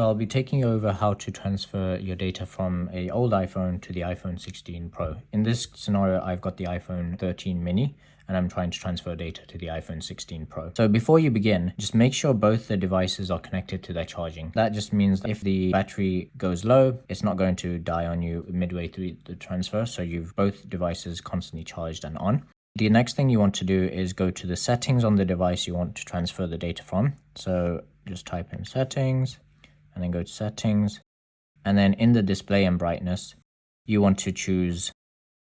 I'll be taking you over how to transfer your data from a old iPhone to the iPhone 16 Pro. In this scenario, I've got the iPhone 13 mini and I'm trying to transfer data to the iPhone 16 Pro. So before you begin, just make sure both the devices are connected to their charging. That just means that if the battery goes low, it's not going to die on you midway through the transfer. So you've both devices constantly charged and on. The next thing you want to do is go to the settings on the device you want to transfer the data from. So just type in settings and then go to settings, and then in the display and brightness you want to choose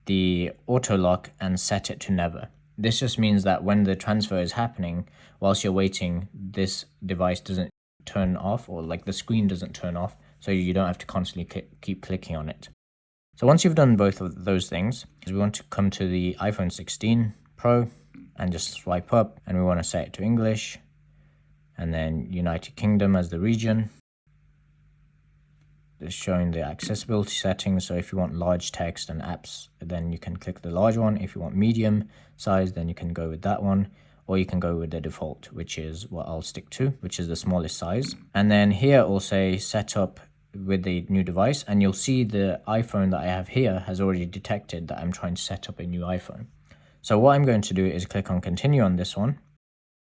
the auto lock and set it to never. This just means that when the transfer is happening, whilst you're waiting, this device doesn't turn off, or like the screen doesn't turn off, so you don't have to constantly keep clicking on it. So once you've done both of those things, we want to come to the iPhone 16 Pro and just swipe up, and we want to set it to English and then United Kingdom as the region. It's showing the accessibility settings. So if you want large text and apps, then you can click the large one. If you want medium size, then you can go with that one, or you can go with the default, which is what I'll stick to, which is the smallest size. And then here it will say set up with the new device, and you'll see the iPhone that I have here has already detected that I'm trying to set up a new iPhone. So what I'm going to do is click on continue on this one,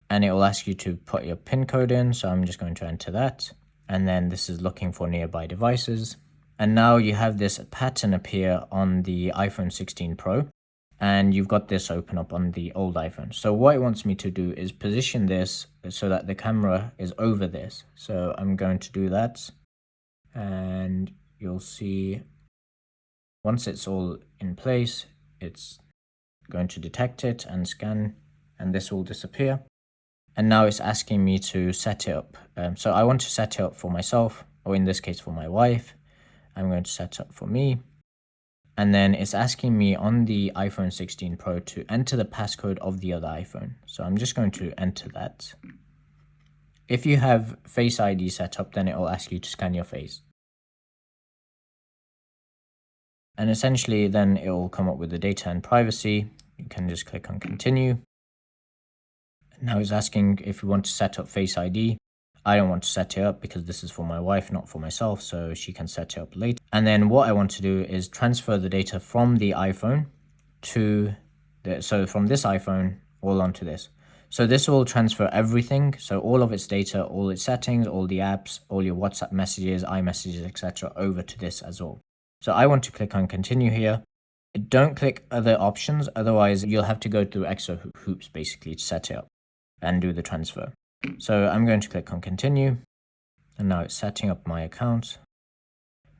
and it will ask you to put your PIN code in. So I'm just going to enter that. And then this is looking for nearby devices. And now you have this pattern appear on the iPhone 16 Pro, and you've got this open up on the old iPhone. So what it wants me to do is position this so that the camera is over this. So I'm going to do that, and you'll see once it's all in place, it's going to detect it and scan, and this will disappear. And now it's asking me to set it up. So I want to set it up for myself, or in this case for my wife. I'm going to set it up for me. And then it's asking me on the iPhone 16 Pro to enter the passcode of the other iPhone. So I'm just going to enter that. If you have Face ID set up, then it will ask you to scan your face. And essentially then it will come up with the data and privacy. You can just click on continue. Now it's asking if you want to set up Face ID. I don't want to set it up because this is for my wife, not for myself, so she can set it up later. And then what I want to do is transfer the data from the iPhone to from this iPhone all onto this. So this will transfer everything, so all of its data, all its settings, all the apps, all your WhatsApp messages, iMessages, etc. over to this as well. So I want to click on continue here. Don't click other options, otherwise you'll have to go through extra hoops basically to set it up and do the transfer. So I'm going to click on continue, and now it's setting up my account,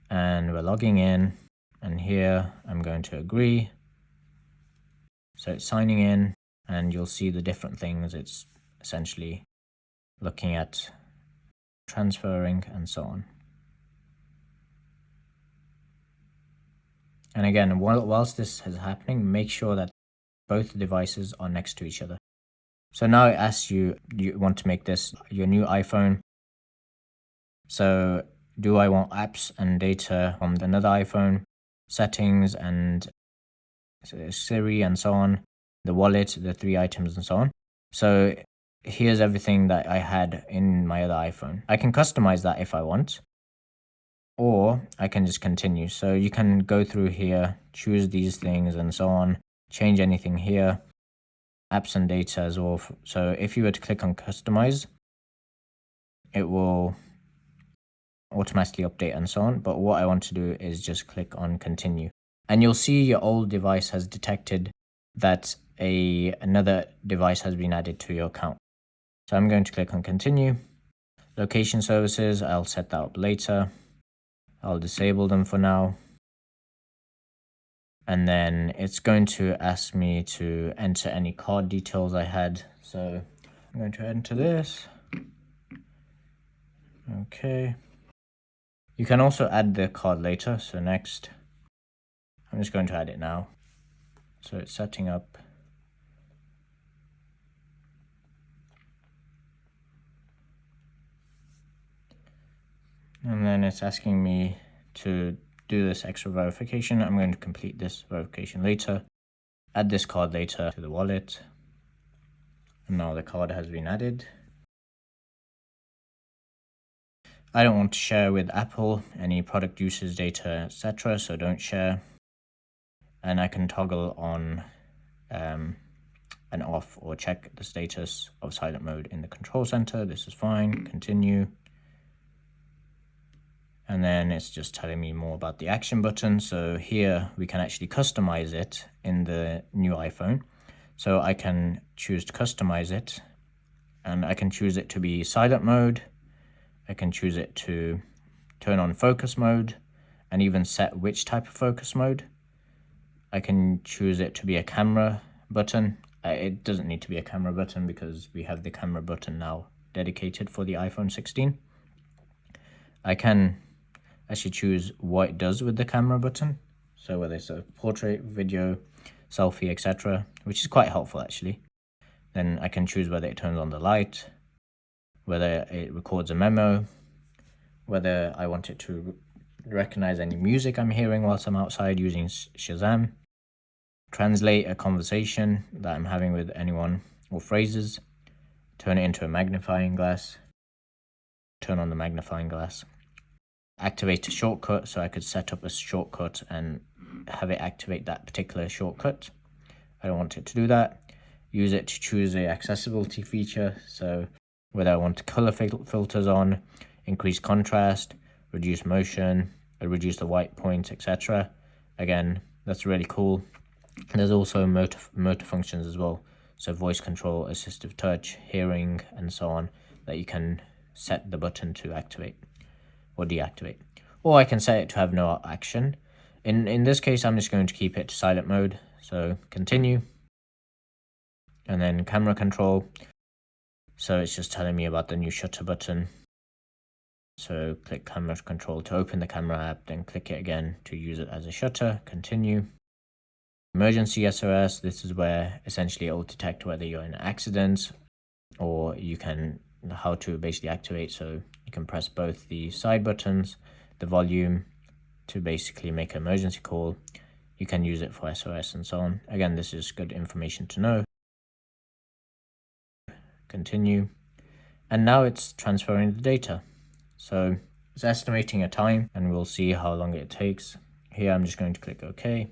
and we're logging in, and here I'm going to agree. So it's signing in, and you'll see the different things. It's essentially looking at transferring and so on. And again, whilst this is happening, make sure that both devices are next to each other. So now it asks you, you want to make this your new iPhone. So do I want apps and data from another iPhone, settings and Siri and so on, the wallet, the 3 items and so on. So here's everything that I had in my other iPhone. I can customize that if I want, or I can just continue. So you can go through here, choose these things and so on, change anything here. Apps and data as well. So if you were to click on customize, it will automatically update and so on. But what I want to do is just click on continue, and you'll see your old device has detected that another device has been added to your account. So I'm going to click on continue. Location services, I'll set that up later. I'll disable them for now. And then it's going to ask me to enter any card details I had. So I'm going to enter this. Okay. You can also add the card later. So next, I'm just going to add it now. So it's setting up. And then it's asking me to do this extra verification. I'm going to complete this verification later. Add this card later to the wallet. And now the card has been added. I don't want to share with Apple any product usage data, etc. So don't share. And I can toggle on and off or check the status of silent mode in the control center. This is fine. Continue. And then it's just telling me more about the action button. So here we can actually customize it in the new iPhone. So I can choose to customize it, and I can choose it to be silent mode. I can choose it to turn on focus mode and even set which type of focus mode. I can choose it to be a camera button. It doesn't need to be a camera button because we have the camera button now dedicated for the iPhone 16. I can actually choose what it does with the camera button. So whether it's a portrait, video, selfie, etc., which is quite helpful actually. Then I can choose whether it turns on the light, whether it records a memo, whether I want it to recognize any music I'm hearing whilst I'm outside using Shazam, translate a conversation that I'm having with anyone or phrases, turn it into a magnifying glass, turn on the magnifying glass, activate a shortcut, so I could set up a shortcut and have it activate that particular shortcut. I don't want it to do that. Use it to choose a accessibility feature, so whether I want color filters on, increase contrast, reduce motion, reduce the white point, etc. Again, that's really cool. There's also motor functions as well, so voice control, assistive touch, hearing, and so on, that you can set the button to activate or deactivate. Or I can set it to have no action. In this case, I'm just going to keep it to silent mode, so continue. And then camera control, so it's just telling me about the new shutter button. So click camera control to open the camera app, then click it again to use it as a shutter, continue. Emergency SOS, this is where essentially it will detect whether you're in an accident, or you can, how to basically activate, so you can press both the side buttons, the volume, to basically make an emergency call. You can use it for SOS and so on. Again, this is good information to know. Continue. And now it's transferring the data. So it's estimating a time, and we'll see how long it takes. Here I'm just going to click OK.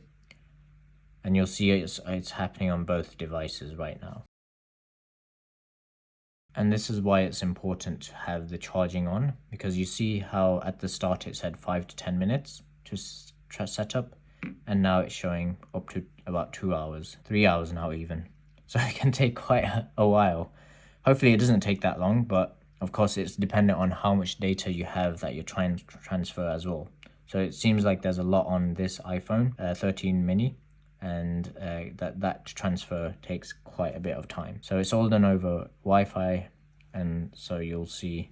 And you'll see it's happening on both devices right now. And this is why it's important to have the charging on, because you see how at the start it said 5 to 10 minutes to set up, and now it's showing up to about 2 hours, 3 hours now even. So it can take quite a while. Hopefully it doesn't take that long, but of course it's dependent on how much data you have that you're trying to transfer as well. So it seems like there's a lot on this iPhone 13 mini, and that transfer takes quite a bit of time. So it's all done over Wi-Fi, and so you'll see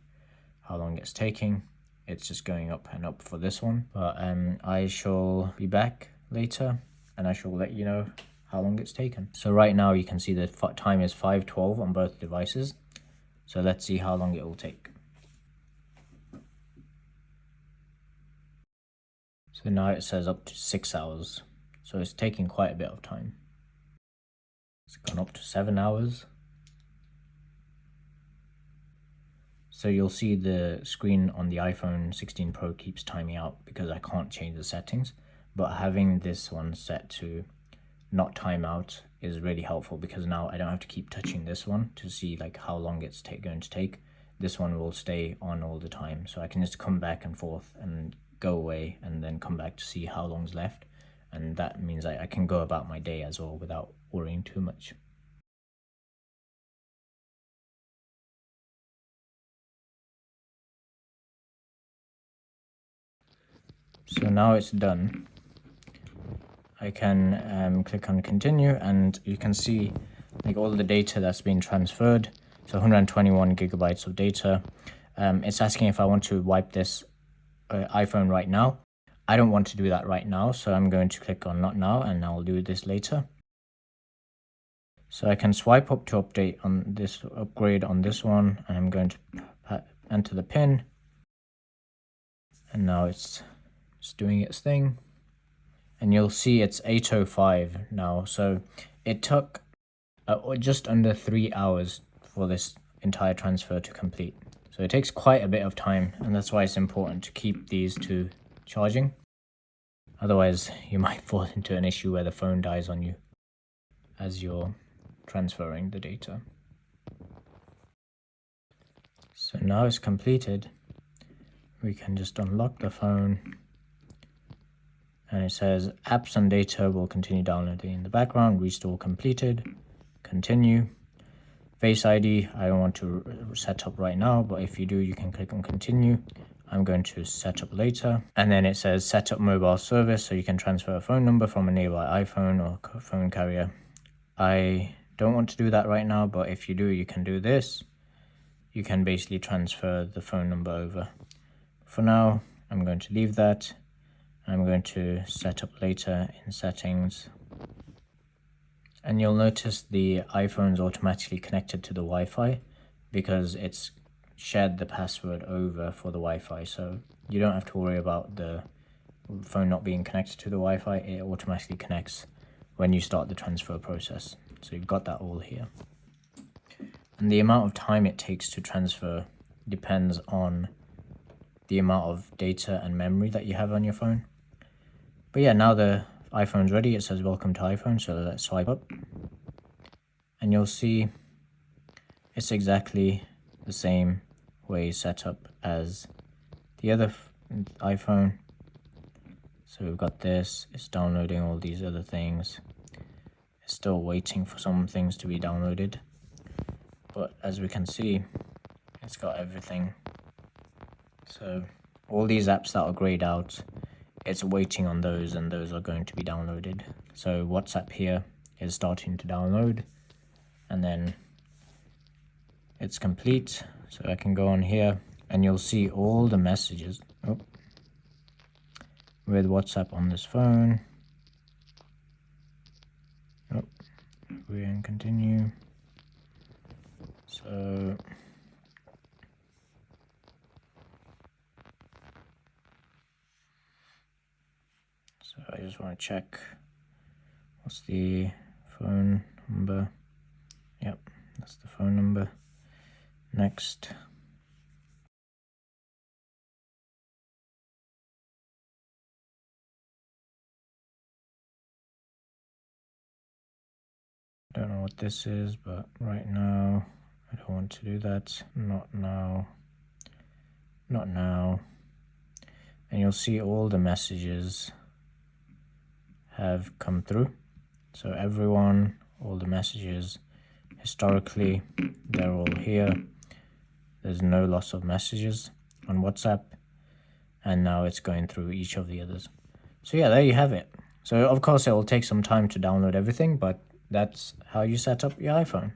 how long it's taking. It's just going up and up for this one, but I shall be back later and I shall let you know how long it's taken. So right now you can see the time is 5:12 on both devices. So let's see how long it will take. So now it says up to 6 hours. So it's taking quite a bit of time. It's gone up to 7 hours. So you'll see the screen on the iPhone 16 Pro keeps timing out because I can't change the settings. But having this one set to not time out is really helpful, because now I don't have to keep touching this one to see like how long it's going to take. This one will stay on all the time, so I can just come back and forth and go away and then come back to see how long's left, and that means I can go about my day as well without worrying too much. So now it's done. I can click on continue, and you can see like all the data that's been transferred. So 121 gigabytes of data. It's asking if I want to wipe this iPhone right now. I don't want to do that right now, so I'm going to click on not now, and I'll do this later. So I can swipe up to update on this, upgrade on this one, and I'm going to enter the PIN. And now it's doing its thing. And you'll see it's 8:05 now. So it took just under 3 hours for this entire transfer to complete. So it takes quite a bit of time, and that's why it's important to keep these two charging. Otherwise, you might fall into an issue where the phone dies on you as you're transferring the data. So now it's completed. We can just unlock the phone, and it says apps and data will continue downloading in the background. Restore completed. Continue. Face ID, I don't want to set up right now, but if you do, you can click on continue. I'm going to set up later. And then it says set up mobile service, so you can transfer a phone number from a nearby iPhone or phone carrier. I don't want to do that right now, but if you do, you can do this. You can basically transfer the phone number over. For now, I'm going to leave that. I'm going to set up later in settings. And you'll notice the iPhone's automatically connected to the Wi-Fi because it's shared the password over for the Wi-Fi. So you don't have to worry about the phone not being connected to the Wi-Fi. It automatically connects when you start the transfer process. So you've got that all here. And the amount of time it takes to transfer depends on the amount of data and memory that you have on your phone. But yeah, now the iPhone's ready. It says welcome to iPhone, so let's swipe up. And you'll see it's exactly the same way set up as the other iPhone. So we've got this, it's downloading all these other things. It's still waiting for some things to be downloaded. But as we can see, it's got everything. So all these apps that are grayed out, it's waiting on those, and those are going to be downloaded. So WhatsApp here is starting to download, and then it's complete. So I can go on here and you'll see all the messages with WhatsApp on this phone. We can continue. So I just want to check what's the phone number. Yep, that's the phone number. Next. Don't know what this is, but right now I don't want to do that. Not now. Not now. And you'll see all the messages have come through. So everyone, all the messages, historically, they're all here. There's no loss of messages on WhatsApp. And now it's going through each of the others. So yeah, there you have it. So of course it will take some time to download everything, but that's how you set up your iPhone.